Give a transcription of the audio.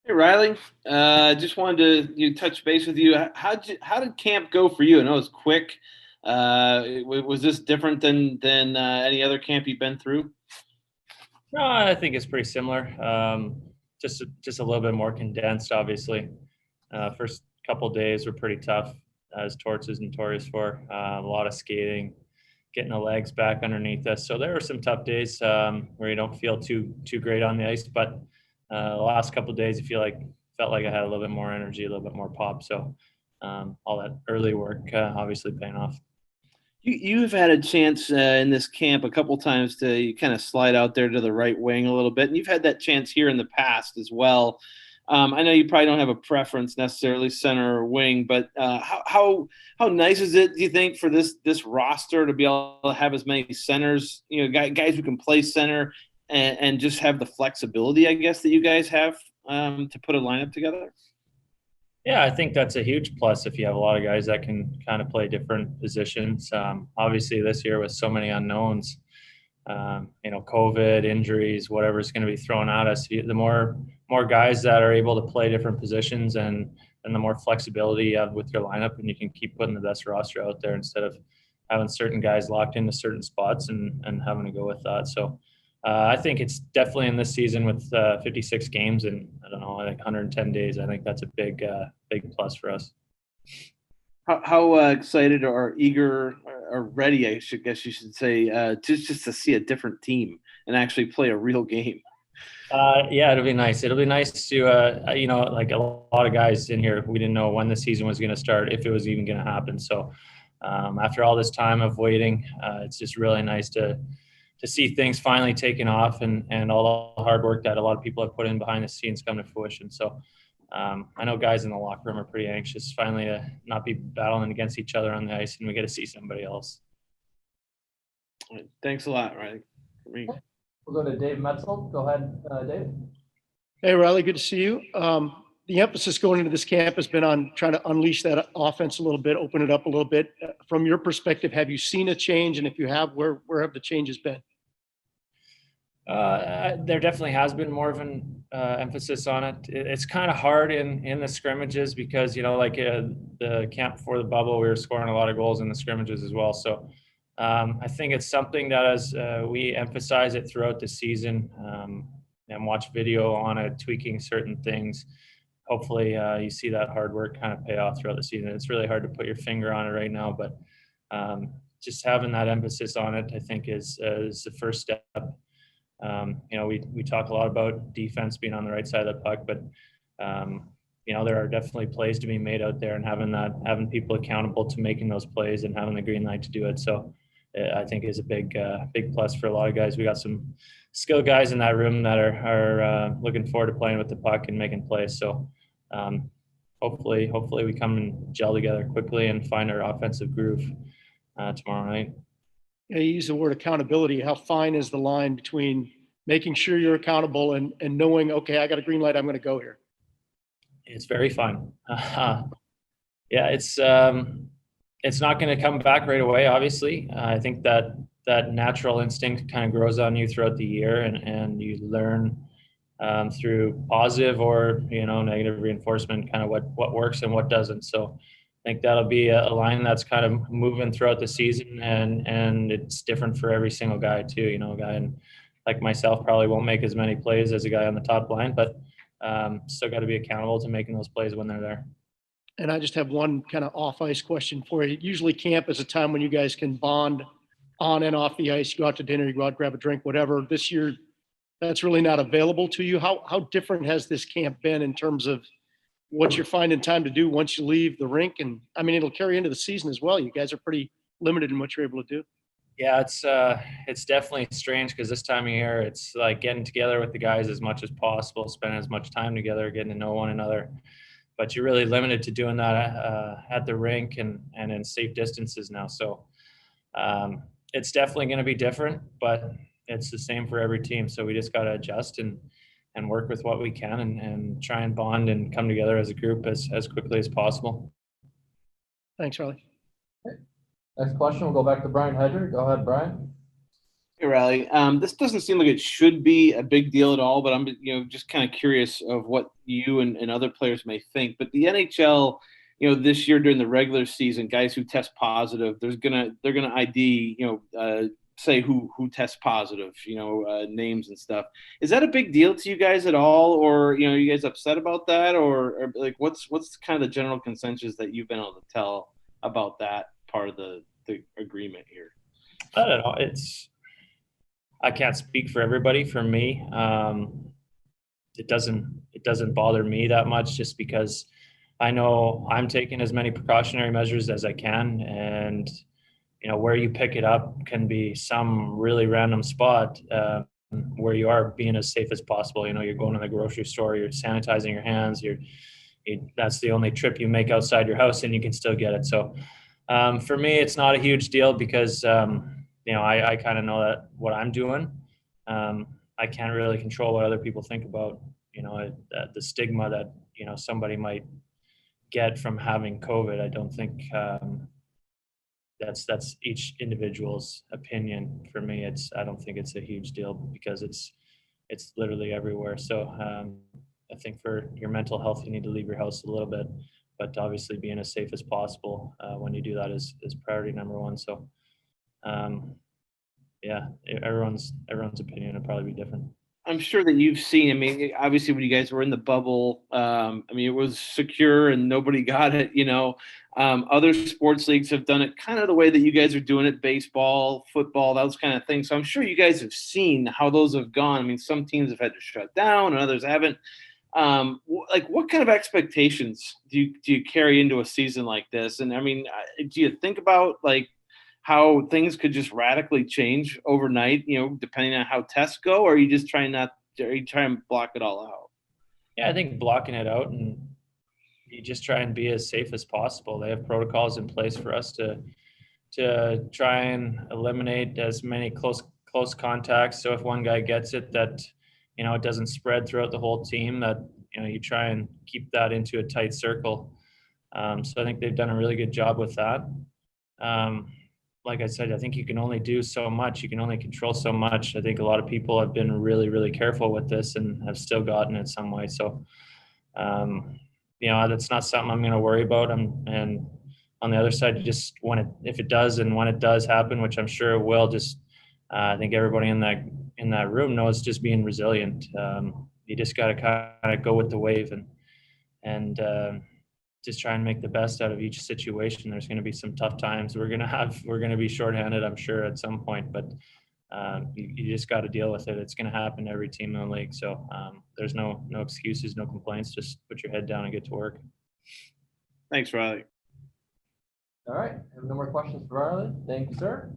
Hey Riley, just wanted to touch base with you. How did camp go for you? I know it was quick. Was this different than any other camp you've been through? No, I think it's pretty similar. Just a little bit more condensed, obviously. First couple days were pretty tough, as Torts is notorious for. A lot of skating, getting the legs back underneath us. So there were some tough days where you don't feel too great on the ice. But the last couple of days, you felt like I had a little bit more energy, a little bit more pop. So all that early work obviously paying off. You've had a chance in this camp a couple times to kind of slide out there to the right wing a little bit, and you've had that chance here in the past as well. I know you probably don't have a preference necessarily, center or wing, but how nice is it? Do you think for this roster to be able to have as many centers, guys who can play center and just have the flexibility, I guess, that you guys have to put a lineup together? Yeah, I think that's a huge plus if you have a lot of guys that can kind of play different positions. Obviously, this year with so many unknowns, COVID, injuries, whatever's going to be thrown at us, the more guys that are able to play different positions and the more flexibility you have with your lineup, and you can keep putting the best roster out there instead of having certain guys locked into certain spots and having to go with that. So I think it's definitely in this season with 56 games and I don't know, I think 110 days. I think that's a big plus for us. How excited or eager or ready, I should guess you should say, just to see a different team and actually play a real game. Yeah, it'll be nice. It'll be nice to, like a lot of guys in here, we didn't know when the season was going to start, if it was even going to happen. So after all this time of waiting, it's just really nice to see things finally taking off and all the hard work that a lot of people have put in behind the scenes come to fruition. So I know guys in the locker room are pretty anxious finally to not be battling against each other on the ice and we get to see somebody else. Thanks a lot, Riley. For me. We'll go to Dave Metzel. Go ahead, Dave. Hey, Riley, good to see you. The emphasis going into this camp has been on trying to unleash that offense a little bit, open it up a little bit. From your perspective, have you seen a change? And if you have, where have the changes been? There definitely has been more of an emphasis on it. It's kind of hard in the scrimmages because, the camp before the bubble, we were scoring a lot of goals in the scrimmages as well. So I think it's something that as we emphasize it throughout the season and watch video on it, tweaking certain things, hopefully you see that hard work kind of pay off throughout the season. It's really hard to put your finger on it right now, but just having that emphasis on it, I think is the first step. We talk a lot about defense being on the right side of the puck, but there are definitely plays to be made out there, and having people accountable to making those plays and having the green light to do it. So I think is a big plus for a lot of guys. We got some skilled guys in that room that are looking forward to playing with the puck and making plays. So hopefully we come and gel together quickly and find our offensive groove tomorrow night. You use the word accountability. How fine is the line between making sure you're accountable and knowing, okay, I got a green light, I'm going to go here? It's very fine. Yeah, it's not going to come back right away, obviously. I think that natural instinct kind of grows on you throughout the year and you learn through positive or, negative reinforcement, kind of what works and what doesn't. So I think that'll be a line that's kind of moving throughout the season and it's different for every single guy too. A guy like myself probably won't make as many plays as a guy on the top line, but still got to be accountable to making those plays when they're there. And I just have one kind of off ice question for you. Usually camp is a time when you guys can bond on and off the ice. You go out to dinner, you go out, grab a drink, whatever. This year, that's really not available to you. How different has this camp been in terms of what you're finding time to do once you leave the rink? And I mean, it'll carry into the season as well. You guys are pretty limited in what you're able to do. Yeah, it's definitely strange because this time of year, it's like getting together with the guys as much as possible, spending as much time together, getting to know one another. But you're really limited to doing that at the rink and in safe distances now. So it's definitely going to be different, but it's the same for every team. So we just got to adjust and work with what we can and try and bond and come together as a group as quickly as possible. Thanks, Riley. Next question, we'll go back to Brian Hedger. Go ahead, Brian. Hey, Riley. This doesn't seem like it should be a big deal at all, but I'm, just kind of curious of what you and other players may think. But the NHL, this year during the regular season, guys who test positive, they're gonna ID, say who tests positive, names and stuff. Is that a big deal to you guys at all, or are you guys upset about that, or like what's kind of the general consensus that you've been able to tell about that part of the agreement here? I don't know. I can't speak for everybody. For me, it doesn't bother me that much, just because I know I'm taking as many precautionary measures as I can, and where you pick it up can be some really random spot where you are being as safe as possible. You're going to the grocery store, you're sanitizing your hands, that's the only trip you make outside your house, and you can still get it. So for me, it's not a huge deal because I kind of know that what I'm doing. I can't really control what other people think about the stigma that somebody might get from having COVID. I don't think that's each individual's opinion. For me, I don't think it's a huge deal because it's literally everywhere. So I think for your mental health, you need to leave your house a little bit, but obviously being as safe as possible when you do that is priority number one. So yeah, everyone's opinion will probably be different. I'm sure that you've seen. I mean, obviously, when you guys were in the bubble, I mean, it was secure and nobody got it. Other sports leagues have done it kind of the way that you guys are doing it: baseball, football, those kind of things. So I'm sure you guys have seen how those have gone. I mean, some teams have had to shut down, and others haven't. Like, what kind of expectations do you carry into a season like this? And I mean, do you think about like how things could just radically change overnight, depending on how tests go, or are you just trying not are you trying to block it all out? Yeah, I think blocking it out, and you just try and be as safe as possible. They have protocols in place for us to try and eliminate as many close contacts. So if one guy gets it, that it doesn't spread throughout the whole team. That you try and keep that into a tight circle. So I think they've done a really good job with that. Um, like I said, I think you can only do so much. You can only control so much. I think a lot of people have been really, really careful with this and have still gotten it some way. So, that's not something I'm going to worry about. And on the other side, just if it does, and when it does happen, which I'm sure it will, just I think everybody in that room knows just being resilient. You just got to kind of go with the wave and just try and make the best out of each situation. There's going to be some tough times. We're going to be shorthanded, I'm sure, at some point, but you just got to deal with it. It's going to happen to every team in the league. So there's no excuses, no complaints. Just put your head down and get to work. Thanks, Riley. All right, I have no more questions for Riley. Thank you, sir.